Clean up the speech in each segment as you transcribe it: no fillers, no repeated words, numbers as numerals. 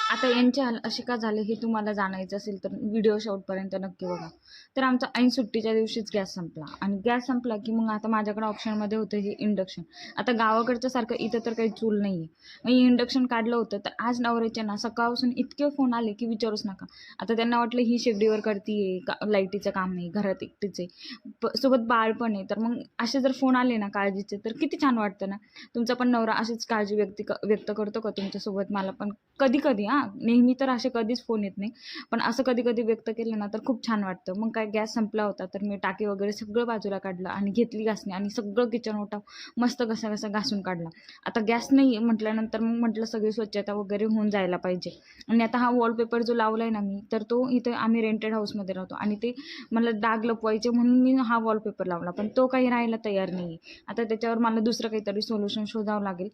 आता यांचे हाल असे का झाले हे तुम्हाला जाणायचं असेल तर व्हिडिओ शेवटपर्यंत नक्की बघा. तर आमचा ऐन सुट्टीच्या दिवशीच गॅस संपला आणि गॅस संपला की मग आता माझ्याकडे ऑप्शनमध्ये होतं हे इंडक्शन. आता गावाकडच्या सारखं इथं तर काही चूल नाही आहे. मी इंडक्शन काढलं होतं तर आज नवऱ्याचे ना सकाळपासून इतके फोन आले की विचारूच नका. आता त्यांना वाटलं ही शेगडीवर करते का लाईटीचं काम नाही, घरात एकटीच आहे, सोबत बाळ पण आहे. तर मग असे जर फोन आले ना काळजीचे तर किती छान वाटतं ना. तुमचा पण नवरा अशीच काळजी व्यक्त करतो का तुमच्यासोबत? मला पण कधी कधी नेहमी तर असे कधीच फोन येत नाही, पण असं कधी कधी व्यक्त केलं ना तर खूप छान वाटतं. मग काय गॅस संपला होता तर मी टाकी वगैरे सगळं बाजूला काढलं आणि घेतली घासणी आणि सगळं किचन ओटा मस्त कसा कसा घासून काढला. आता गॅस नाही आहे म्हटल्यानंतर मग म्हटलं सगळी स्वच्छता वगैरे होऊन जायला पाहिजे. आणि आता हा वॉलपेपर जो लावलाय ना मी, तर तो इथे आम्ही रेंटेड हाऊसमध्ये राहतो आणि ते मला डाग लपवायचे म्हणून मी हा वॉलपेपर लावला, पण तो काही राहायला तयार नाही. आता त्याच्यावर मला दुसरं काहीतरी सोल्युशन शोधावं लागेल,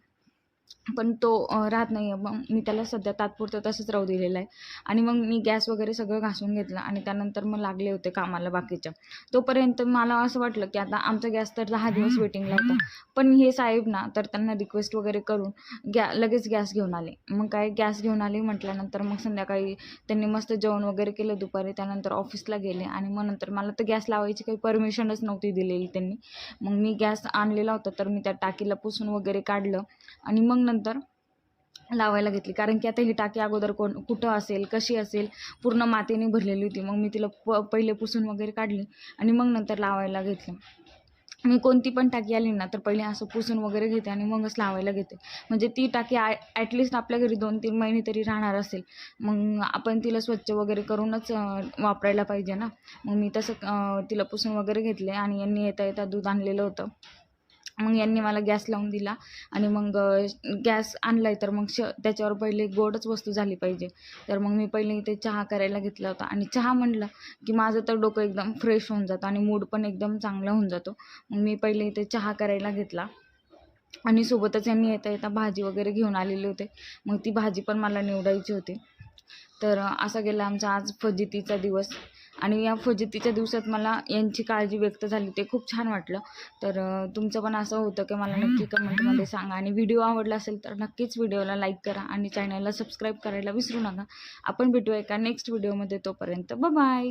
पण तो राहत नाही आहे. मग मी त्याला सध्या तात्पुरतं तसंच राहू दिलेलं आहे. आणि मग मी गॅस वगैरे सगळं घासून घेतलं आणि त्यानंतर मग लागले होते कामाला बाकीच्या. तोपर्यंत मला असं वाटलं की आता आमचा गॅस तर 10 दिवस वेटिंगला होता. पण हे साहेब ना तर त्यांना रिक्वेस्ट वगैरे करून लगेच गॅस घेऊन आले. मग काय गॅस घेऊन आले म्हटल्यानंतर मग संध्याकाळी त्यांनी मस्त जेवण वगैरे केलं दुपारी. त्यानंतर ऑफिसला गेले आणि मग नंतर मला तर गॅस लावायची काही परमिशनच नव्हती दिलेली त्यांनी. मग मी गॅस आणलेला होता तर मी त्या टाकीला पुसून वगैरे काढलं आणि मग नंतर लावायला घेतली. कारण की आता ही टाकी अगोदर कुठं असेल, कशी असेल, पूर्ण मातीने भरलेली होती. मग मी तिला पहिले पुसून वगैरे काढली आणि मग नंतर लावायला घेतलं. मी कोणती पण टाकी आली ना तर पहिले असं पुसून वगैरे घेते आणि मगच लावायला घेते. म्हणजे ती टाकी ॲटलिस्ट आपल्या घरी 2-3 महिने तरी राहणार असेल. मग आपण तिला स्वच्छ वगैरे करूनच वापरायला पाहिजे ना. मग मी तसं तिला पुसून वगैरे घेतले आणि यांनी येता येता दूध आणलेलं होतं. मग यांनी मला गॅस लावून दिला आणि मग गॅस आणला आहे तर मग त्याच्यावर पहिले गोडच वस्तू झाली पाहिजे. तर मग मी पहिले इथे चहा करायला घेतला होता आणि चहा म्हटलं की माझं तर डोकं एकदम फ्रेश होऊन जातं आणि मूड पण एकदम चांगला होऊन जातो. मग मी पहिले इथे चहा करायला घेतला आणि सोबतच यांनी येता येता भाजी वगैरे घेऊन आलेले होते. मग ती भाजी पण मला निवडायची होती. तर असा गेला आमचा आज फजितीचा दिवस. आणि या फजितीच्या दिवसात मला यांची काळजी व्यक्त झाली ते खूप छान वाटलं. तर तुमचं पण असं होतं की मला नक्की कमेंटमध्ये सांगा. आणि व्हिडिओ आवडला असेल तर नक्कीच व्हिडिओला लाईक करा आणि चॅनलला सबस्क्राईब करायला विसरू नका. आपण भेटूया एका नेक्स्ट व्हिडिओमध्ये. तोपर्यंत बाय.